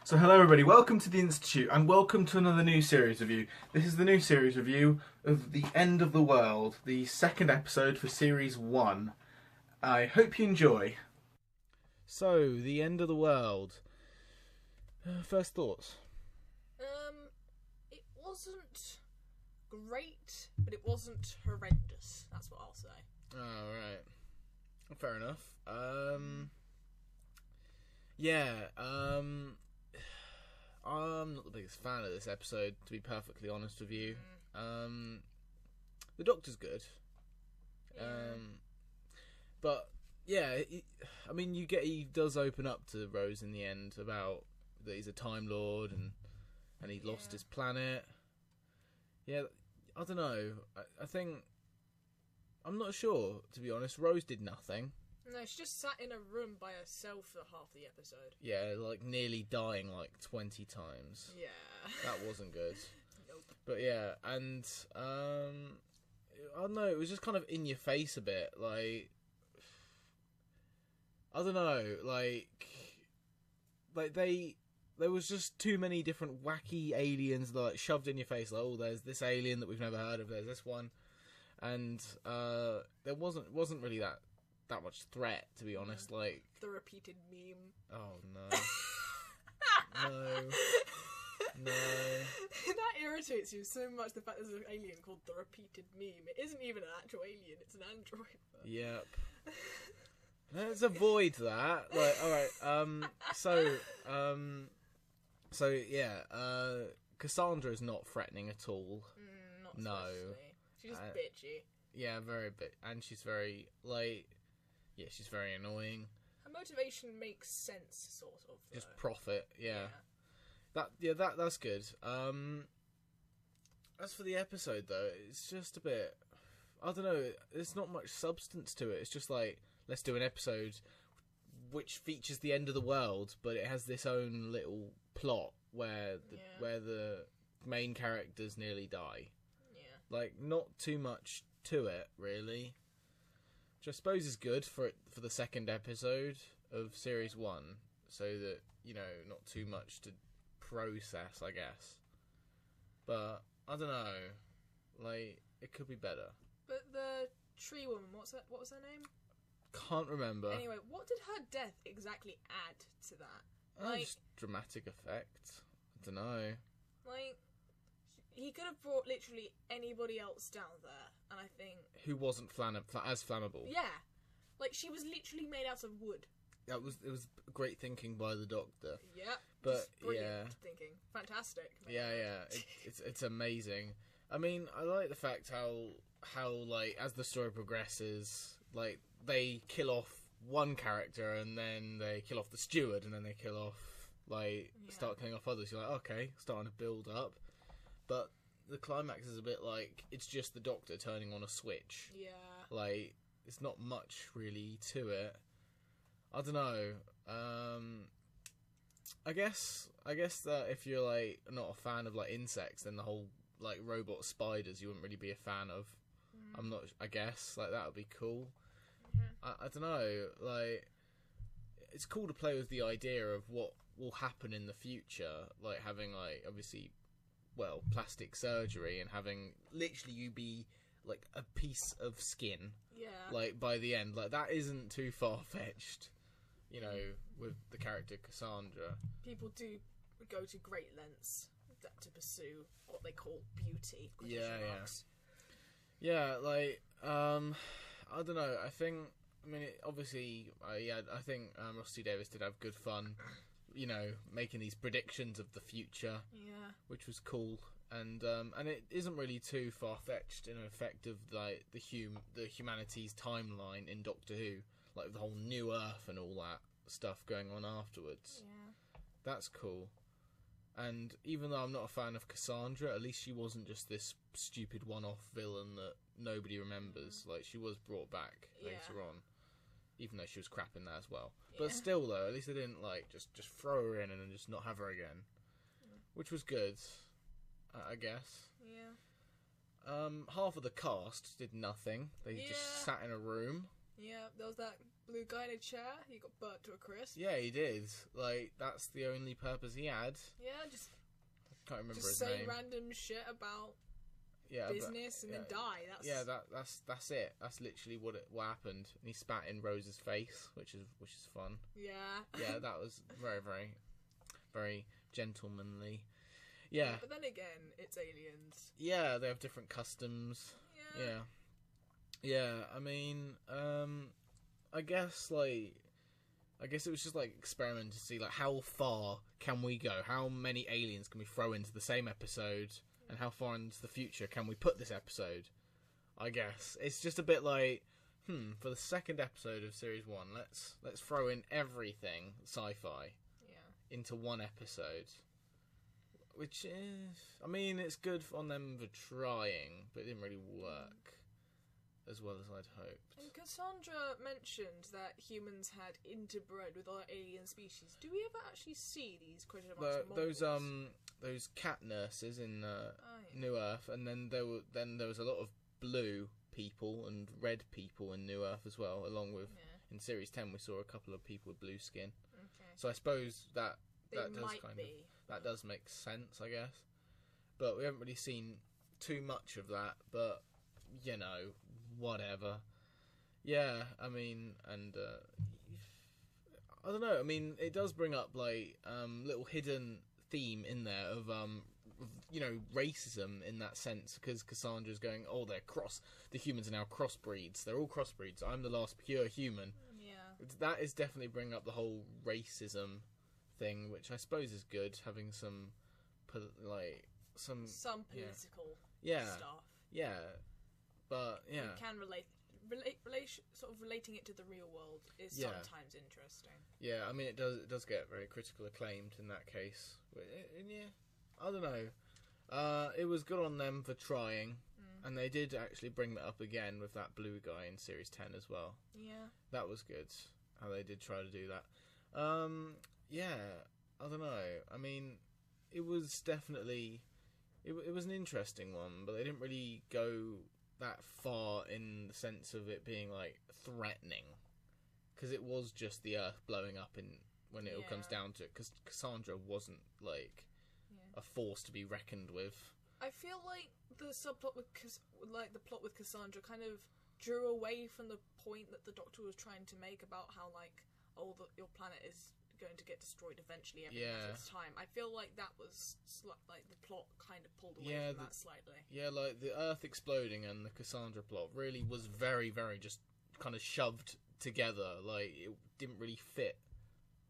So hello everybody, welcome to the Institute and welcome to another new series review. This is the new series review of The End of the World, the second episode for series 1. I hope you enjoy. So, The End of the World. First thoughts? It wasn't great, but it wasn't horrendous. That's what I'll say. Oh, right. Fair enough. I'm not the biggest fan of this episode, to be perfectly honest with you. The Doctor's good. But, yeah, he does open up to Rose in the end about that he's a Time Lord and he'd lost his planet. Yeah, I don't know. I think... I'm not sure, to be honest. Rose did nothing. No, she just sat in a room by herself for half the episode. Yeah, like nearly dying like 20 times. Yeah. That wasn't good. Nope. But yeah, and I don't know, it was just kind of in your face a bit. Like, I don't know, there was just too many different wacky aliens like shoved in your face. Like, oh, there's this alien that we've never heard of. There's this one, and there wasn't really that much threat, to be honest. Like the repeated meme. Oh no. No. That irritates you so much, the fact there's an alien called the repeated meme. It isn't even an actual alien, it's an android. Yep. Let's avoid that. Like, alright, Cassandra's not threatening at all. Not no. especially. She's just bitchy. Yeah, very bit, and she's very, she's very annoying. Her motivation makes sense, sort of. Just profit, yeah. That's good. As for the episode, though, it's just a bit... I don't know, there's not much substance to it. It's just like, let's do an episode which features the end of the world, but it has this own little plot where the main characters nearly die. Yeah. Like, not too much to it, really. Which I suppose is good for the second episode of Series 1, so that, not too much to process, I guess. But, I don't know, it could be better. But the tree woman, what was her name? Can't remember. Anyway, what did her death exactly add to that? Just dramatic effect. I don't know. He could have brought literally anybody else down there, and I think... Who wasn't as flammable. Yeah. She was literally made out of wood. It was great thinking by the Doctor. Yeah. But, brilliant thinking. Fantastic. Yeah. It's amazing. I mean, I like the fact how as the story progresses, they kill off one character, and then they kill off the steward, and then they kill off, start killing off others. You're like, okay, starting to build up. But the climax is a bit it's just the Doctor turning on a switch. Yeah. It's not much really to it. I don't know. I guess that if you're not a fan of insects, then the whole robot spiders you wouldn't really be a fan of. I'm not. I guess that would be cool. Yeah. I don't know. It's cool to play with the idea of what will happen in the future. Having obviously, plastic surgery and having literally you be a piece of skin. Yeah. By the end, that isn't too far fetched. With the character Cassandra. People do go to great lengths to pursue what they call beauty. Yeah, I don't know. I think Rusty Davis did have good fun, making these predictions of the future. Yeah. Which was cool. And it isn't really too far-fetched in effect of the humanity's timeline in Doctor Who, the whole New Earth and all that stuff going on afterwards. Yeah. That's cool. And even though I'm not a fan of Cassandra, at least she wasn't just this stupid one-off villain that nobody remembers. She was brought back later on, even though she was crap in that as well. Yeah. But still, though, at least they didn't just throw her in and then just not have her again, which was good, I guess. Yeah. Half of the cast did nothing. They just sat in a room. Yeah, there was that blue guy in a chair. He got burnt to a crisp. Yeah, he did. Like, that's the only purpose he had. Yeah, just Can't remember his say name. random shit about Yeah, business and then die. that's it. That's literally what happened. And he spat in Rose's face, which is fun. Yeah. Yeah, that was very, very, very gentlemanly. Yeah. But then again, it's aliens. Yeah, they have different customs. Yeah. Yeah, I mean, I guess it was just like experiment to see like how far can we go? How many aliens can we throw into the same episode? And how far into the future can we put this episode? I guess it's just a bit like, for the second episode of series 1, let's throw in everything sci-fi into one episode. Which is, I mean, it's good on them for trying, but it didn't really work as well as I'd hoped. And Cassandra mentioned that humans had interbred with other alien species. Do we ever actually see these created amongst those cat nurses in New Earth, and then there was a lot of blue people and red people in New Earth as well, along with in series 10 we saw a couple of people with blue skin. Okay. So I suppose that that does make sense, I guess. But we haven't really seen too much of that, but you know, whatever. Yeah, I mean, and I don't know. I mean, it does bring up like little hidden theme in there of you know, racism in that sense, because Cassandra's going, oh, the humans are now crossbreeds. They're all crossbreeds. I'm the last pure human. Yeah. That is definitely bringing up the whole racism thing, which I suppose is good, having some political stuff. Yeah, but yeah, you can sort of relating it to the real world is sometimes interesting. Yeah, I mean, it does get very critical acclaimed in that case. And yeah, I don't know. It was good on them for trying, and they did actually bring that up again with that blue guy in series 10 as well. Yeah, that was good. How they did try to do that. Yeah, I don't know. I mean, it was definitely it was an interesting one, but they didn't really go that far in the sense of it being like threatening, because it was just the Earth blowing up when it all comes down to it. Because Cassandra wasn't like a force to be reckoned with. I feel like the subplot the plot with Cassandra kind of drew away from the point that the Doctor was trying to make about how your planet is going to get destroyed eventually every time. I feel like that was like the plot kind of pulled away from that slightly. Yeah, like the Earth exploding and the Cassandra plot really was very, very just kind of shoved together. Like, it didn't really fit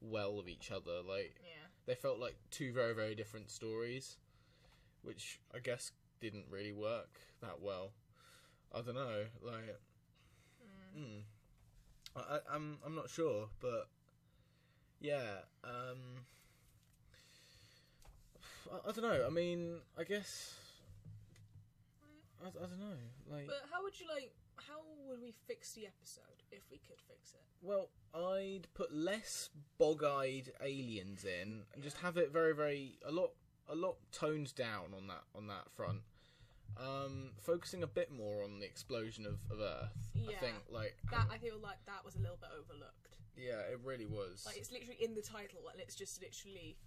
well with each other. Like, they felt like two very, very different stories, which I guess didn't really work that well. I don't know. Like, I'm not sure, but. Yeah, I don't know. I mean, I guess I don't know. Like, but how would we fix the episode if we could fix it? Well, I'd put less bog-eyed aliens in and just have it very, very a lot toned down on that front. Focusing a bit more on the explosion of Earth. Yeah, I feel like that was a little bit overlooked. Yeah, it really was. Like, it's literally in the title, and it's just literally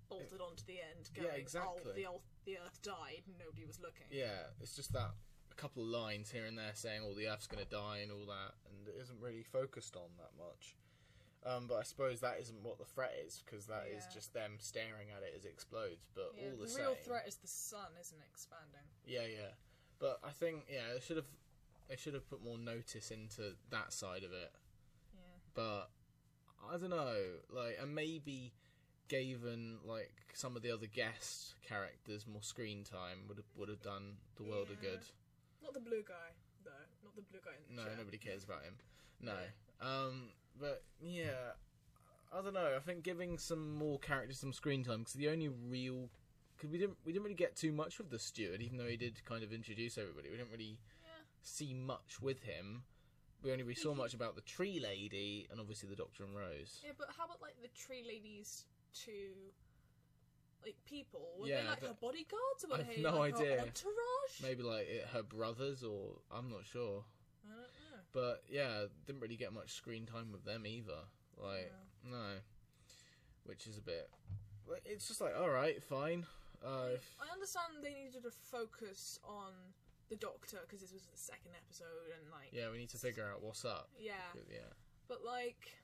bolted onto the end. Going, yeah, exactly. Oh, the Earth died, and nobody was looking. Yeah, it's just that a couple of lines here and there saying, "Oh, the Earth's going to die" and all that, and it isn't really focused on that much. But I suppose that isn't what the threat is, because that is just them staring at it as it explodes. But all the same, the real threat is the sun, isn't it, expanding? Yeah, yeah. But I think they should have put more notice into that side of it. But I don't know, like, and maybe given like some of the other guest characters more screen time would have done the world a good. Not the blue guy though. Not the blue guy. No, nobody cares about him. No. Yeah. But yeah, I don't know. I think giving some more characters some screen time, because the only real, because we didn't really get too much with the steward, even though he did kind of introduce everybody. We didn't really see much with him. We only really saw much about the tree lady and obviously the Doctor and Rose. Yeah, but how about like the tree lady's two like people? Were they like her bodyguards, or were they like her entourage? Maybe like her brothers, or I'm not sure. I don't know. But yeah, didn't really get much screen time with them either. Like, no. Which is a bit... It's just like, alright, fine. I understand they needed to focus on the Doctor, because this was the second episode, and like... Yeah, we need to figure out what's up. Yeah. Yeah. But like,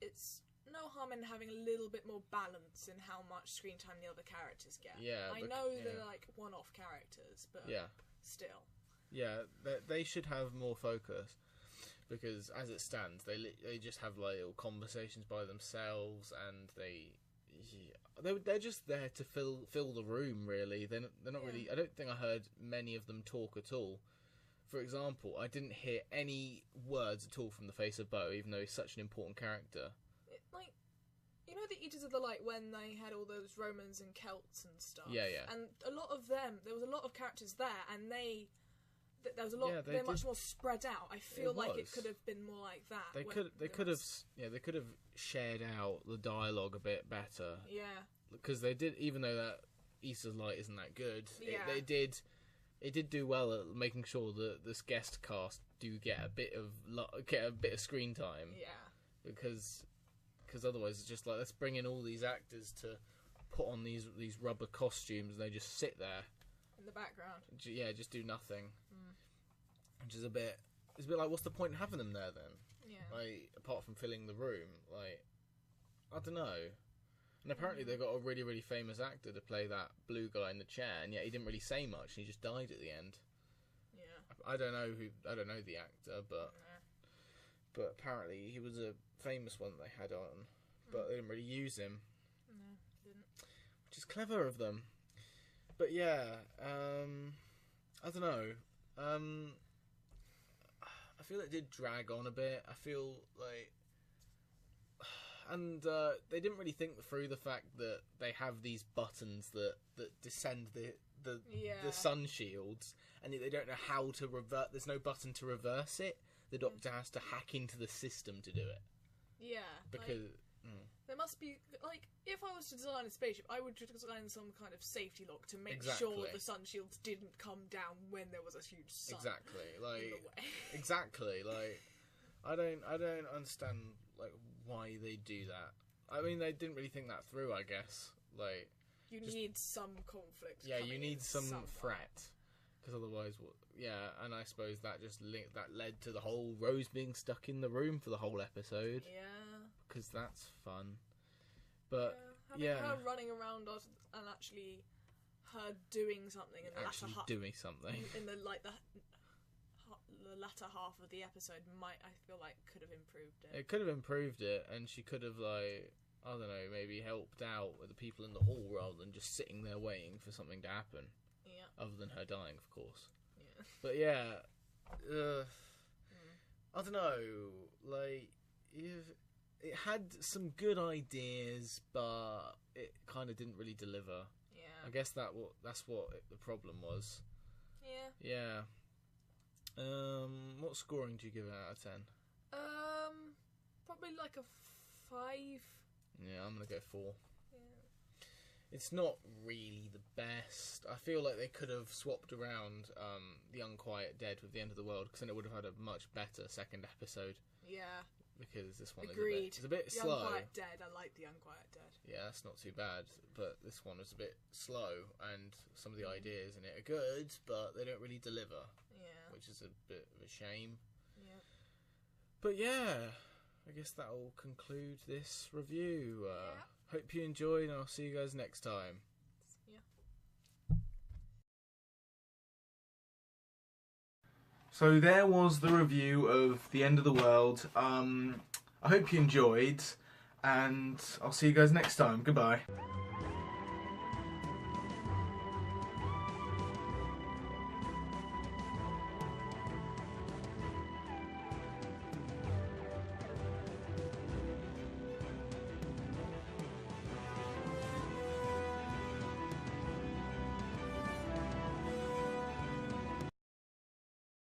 it's no harm in having a little bit more balance in how much screen time the other characters get. Yeah. I know they're like one-off characters, but still. Yeah, they should have more focus, because as it stands, they just have like little conversations by themselves, and they're just there to fill the room. Really, they're not really. I don't think I heard many of them talk at all. For example, I didn't hear any words at all from the face of Bo, even though he's such an important character. Like, you know, the Eaters of the Light, when they had all those Romans and Celts and stuff. Yeah. And a lot of them, there was a lot of characters there, and there was a lot. They're much more spread out. I feel like it could have been more like that. They could have shared out the dialogue a bit better. Yeah. Because they did, even though that Easter's Light isn't that good, it did do well at making sure that this guest cast do get a bit of screen time. Yeah. Because otherwise it's just like, let's bring in all these actors to put on these rubber costumes, and they just sit there in the background. Yeah, just do nothing. Which is it's a bit like, what's the point in having them there then? Yeah. Like, apart from filling the room, like, I don't know. And apparently they got a really, really famous actor to play that blue guy in the chair, and yet he didn't really say much. He just died at the end. Yeah. I don't know the actor, but apparently he was a famous one that they had on, but they didn't really use him. No, didn't. Which is clever of them. But yeah, I don't know. I feel it did drag on a bit. I feel like... And they didn't really think through the fact that they have these buttons that descend the sun shields, and they don't know how to revert. There's no button to reverse it. The Doctor has to hack into the system to do it. Yeah. Because... There must be, like, if I was to design a spaceship, I would design some kind of safety lock to make sure the sun shields didn't come down when there was a huge sun. Exactly. Like, in the way. Exactly. Like, I don't understand, like, why they do that. I mean, they didn't really think that through, I guess. Like, you need some conflict. Yeah, you need some threat, because otherwise, and I suppose that just led to the whole Rose being stuck in the room for the whole episode. Yeah. Because that's fun. But having her running around and actually her doing something in the latter in the latter half of the episode I feel like could have improved it. It could have improved it, and she could have, like, I don't know, maybe helped out with the people in the hall rather than just sitting there waiting for something to happen. Yeah. Other than her dying, of course. Yeah. But yeah, I don't know, like, it had some good ideas, but it kind of didn't really deliver. Yeah. I guess that's what the problem was. Yeah. Yeah. What scoring do you give it out of 10? Probably like a 5. Yeah, I'm gonna go 4. Yeah. It's not really the best. I feel like they could have swapped around The Unquiet Dead with The End of the World, because then it would have had a much better second episode. Yeah. Because this one is a bit slow. The Unquiet Dead, I like The Unquiet Dead. Yeah, that's not too bad. But this one is a bit slow, and some of the ideas in it are good, but they don't really deliver. Yeah. Which is a bit of a shame. Yeah. But yeah, I guess that will conclude this review. Hope you enjoyed, and I'll see you guys next time. So there was the review of The End of the World. I hope you enjoyed, and I'll see you guys next time. Goodbye.